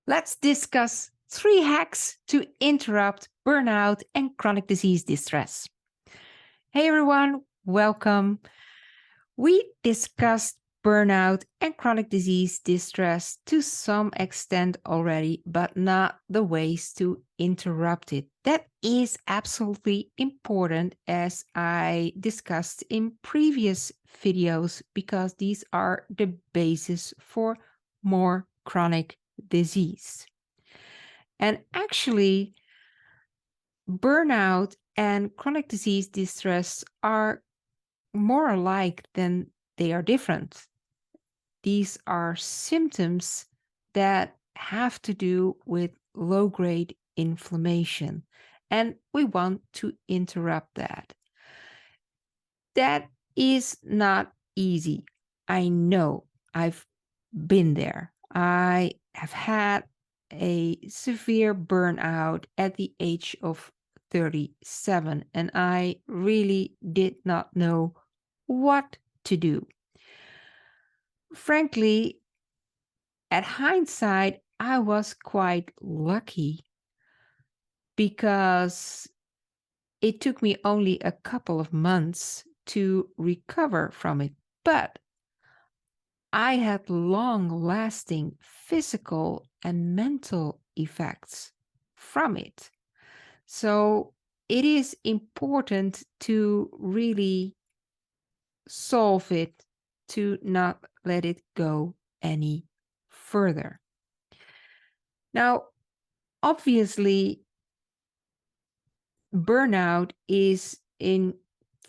Let's discuss 3 hacks to interrupt burnout and chronic disease distress. Hey everyone, welcome. We discussed burnout and chronic disease distress to some extent already, but not the ways to interrupt it. That is absolutely important, as I discussed in previous videos, because these are the basis for more chronic disease. And actually, burnout and chronic disease distress are more alike than they are different. These are symptoms that have to do with low grade inflammation, and we want to interrupt that. That is not easy. I know, I've been there. I have had a severe burnout at the age of 37, and I really did not know what to do. Frankly, at hindsight, I was quite lucky because it took me only a couple of months to recover from it. But I had long lasting physical and mental effects from it. So it is important to really solve it, to not let it go any further. Now, obviously, burnout is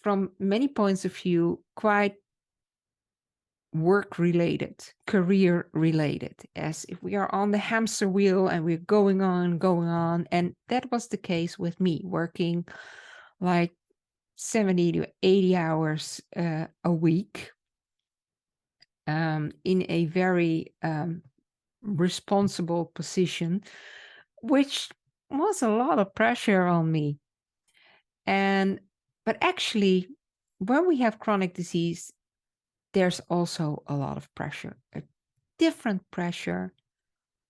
from many points of view, quite work related, career related, as if we are on the hamster wheel and we're going on. And that was the case with me, working like 70 to 80 hours a week in a very responsible position, which was a lot of pressure on me. But actually, when we have chronic disease, there's also a lot of pressure, a different pressure,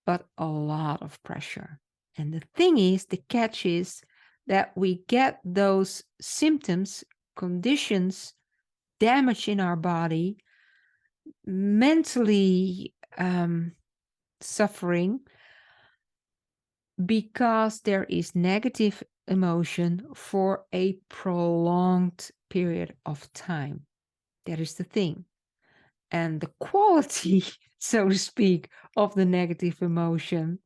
but a lot of pressure. And the thing is, the catch is that we get those symptoms, conditions, damage in our body, mentally suffering, because there is negative emotion for a prolonged period of time. That is the thing. And the quality, so to speak, of the negative emotion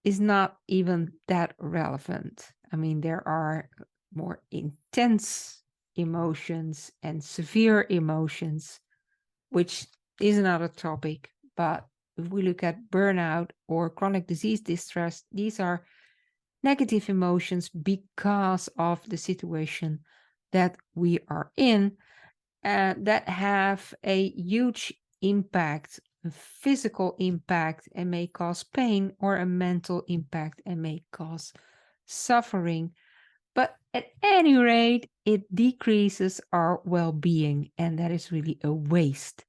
is not even that relevant. I mean, there are more intense emotions and severe emotions, which is another topic. But if we look at burnout or chronic disease distress, these are negative emotions because of the situation that we are in, that have a huge impact, a physical impact, and may cause pain, or a mental impact and may cause suffering. But at any rate, it decreases our well-being, and that is really a waste,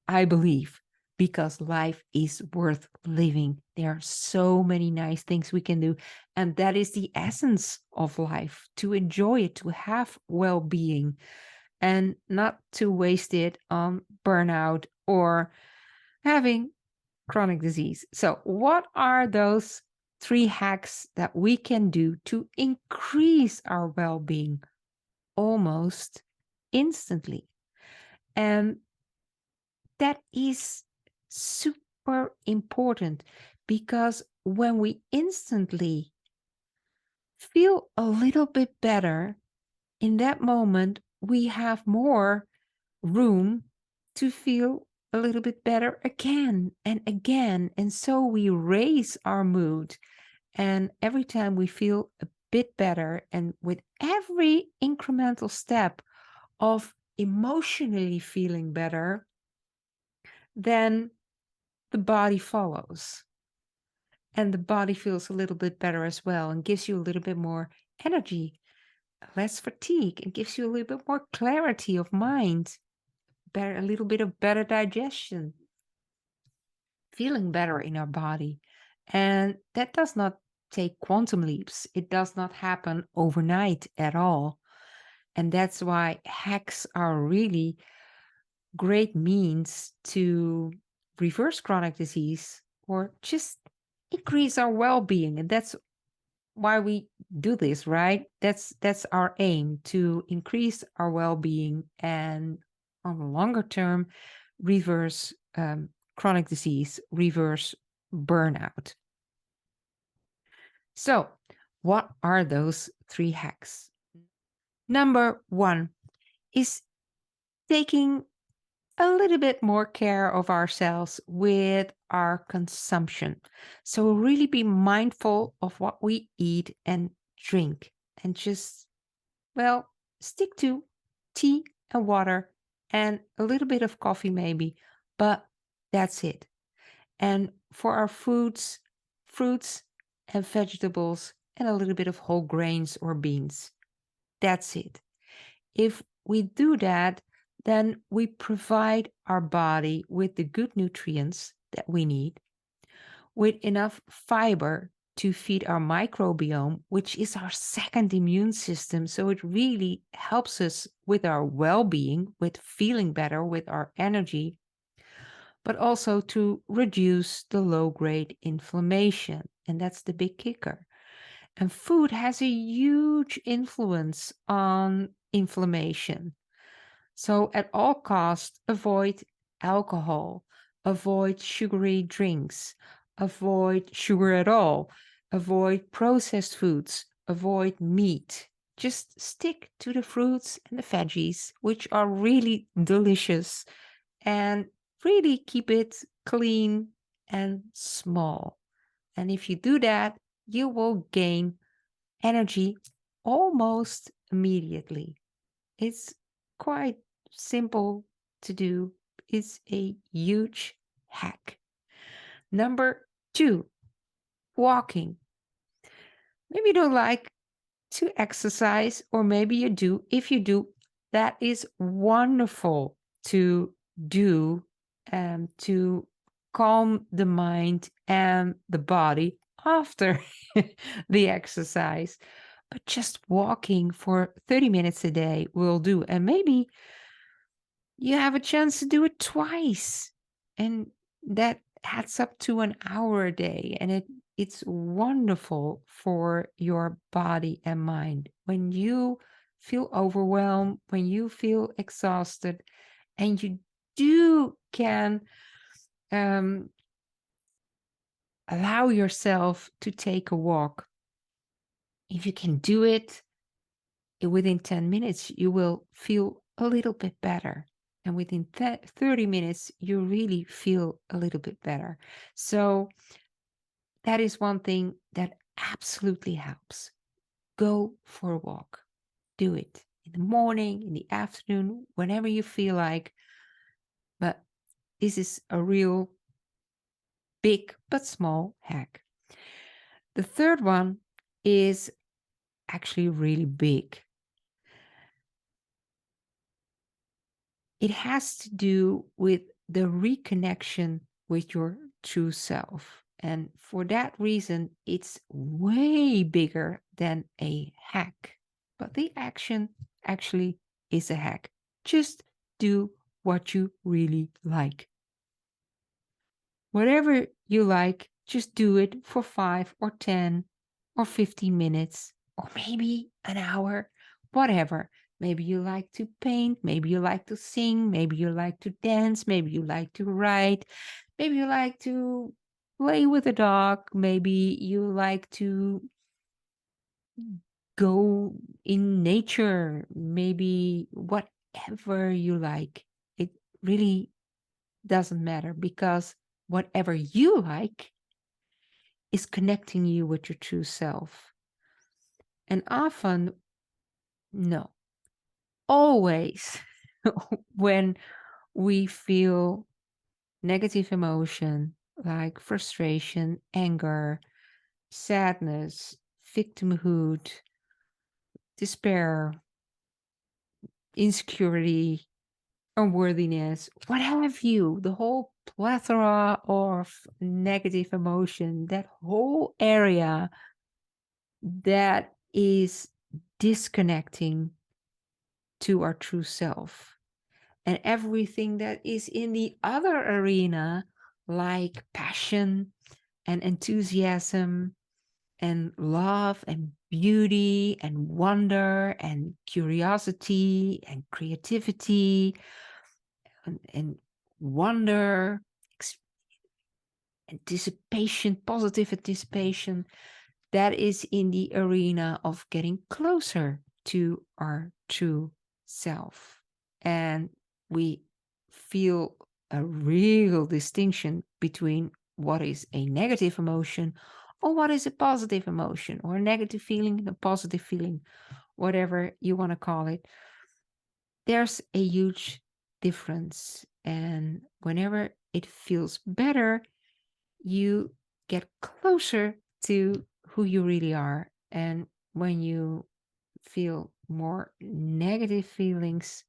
I believe, because life is worth living. There are so many nice things we can do, and that is the essence of life, to enjoy it, to have well-being, and not to waste it on burnout or having chronic disease. So, what are those 3 hacks that we can do to increase our well being almost instantly? And that is super important, because when we instantly feel a little bit better, in that moment, we have more room to feel a little bit better again and again. And so we raise our mood. And every time we feel a bit better, and with every incremental step of emotionally feeling better, then the body follows. And the body feels a little bit better as well, and gives you a little bit more energy, less fatigue, and gives you a little bit more clarity of mind, a little bit of better digestion. feeling better in our body. And that does not take quantum leaps, it does not happen overnight at all. And that's why hacks are really great means to reverse chronic disease or just increase our well-being. And that's why we do this, right? That's our aim, to increase our well-being and on the longer term reverse chronic disease, reverse burnout. So, what are those 3 hacks? Number 1 is taking a little bit more care of ourselves with our consumption. So, really be mindful of what we eat and drink, and just, well, stick to tea and water and a little bit of coffee, maybe, but that's it. And for our foods, fruits and vegetables, and a little bit of whole grains or beans, that's it. If we do that, then we provide our body with the good nutrients that we need, with enough fiber to feed our microbiome, which is our second immune system. So it really helps us with our well being, with feeling better, with our energy, but also to reduce the low grade inflammation. And that's the big kicker. And food has a huge influence on inflammation. So, at all costs, avoid alcohol, avoid sugary drinks, avoid sugar at all, avoid processed foods, avoid meat. Just stick to the fruits and the veggies, which are really delicious, and really keep it clean and small. And if you do that, you will gain energy almost immediately. It's quite simple to do. It's a huge hack. Number 2, walking. Maybe you don't like to exercise, or maybe you do. If you do, that is wonderful to do, to calm the mind and the body after the exercise. But just walking for 30 minutes a day will do. And maybe you have a chance to do it twice. And that adds up to an hour a day. And it's wonderful for your body and mind. When you feel overwhelmed, when you feel exhausted, and you can um, allow yourself to take a walk. If you can do it within 10 minutes, you will feel a little bit better. And within 30 minutes, you really feel a little bit better. So that is one thing that absolutely helps. Go for a walk. Do it in the morning, in the afternoon, whenever you feel like. But this is a real big but small hack. The third one is actually really big. It has to do with the reconnection with your true self. And for that reason, it's way bigger than a hack. But the action actually is a hack. Just do what you really like. Whatever you like, just do it for 5 or 10 or 15 minutes, or maybe an hour, whatever. Maybe you like to paint, maybe you like to sing, maybe you like to dance, maybe you like to write, maybe you like to play with a dog, maybe you like to go in nature, maybe whatever you like. It really doesn't matter, because whatever you like is connecting you with your true self. And often, no, always, when we feel negative emotion like frustration, anger, sadness, victimhood, despair, insecurity, unworthiness, what have you, the whole plethora of negative emotion, that whole area that is disconnecting to our true self. And everything that is in the other arena, like passion and enthusiasm and love and beauty and wonder and curiosity and creativity and wonder, ex- anticipation, positive anticipation, that is in the arena of getting closer to our true self. And we feel a real distinction between what is a negative emotion or what is a positive emotion, or a negative feeling, a positive feeling, whatever you want to call it. There's a huge difference. And whenever it feels better, you get closer to who you really are. And when you feel more negative feelings,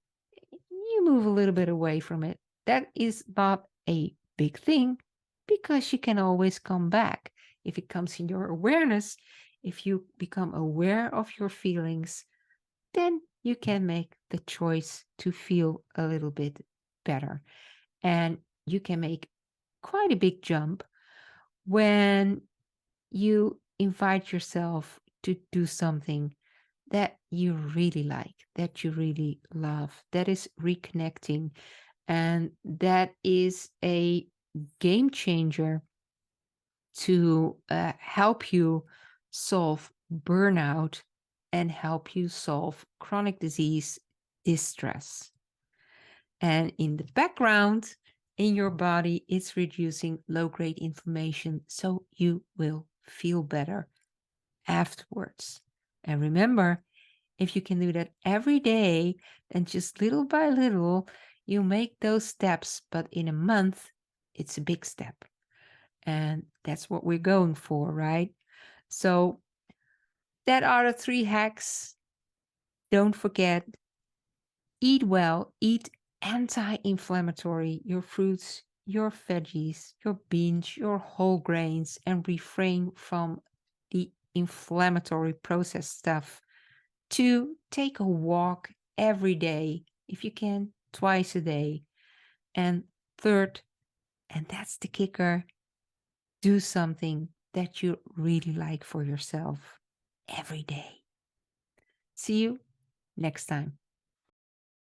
you move a little bit away from it. That is not a big thing, because you can always come back. If it comes in your awareness, if you become aware of your feelings, then you can make the choice to feel a little bit better. And you can make quite a big jump when you invite yourself to do something that you really like, that you really love, that is reconnecting, and that is a game changer to help you solve burnout and help you solve chronic disease distress. And in the background, in your body, it's reducing low grade inflammation so you will feel better afterwards. And remember, if you can do that every day, then just little by little, you make those steps. But in a month, it's a big step. And that's what we're going for, right? So, that are the 3 hacks. Don't forget, eat well, eat anti inflammatory, your fruits, your veggies, your beans, your whole grains, and refrain from the inflammatory processed stuff. 2, take a walk every day, if you can, twice a day. And 3rd, and that's the kicker, do something that you really like for yourself every day. See you next time.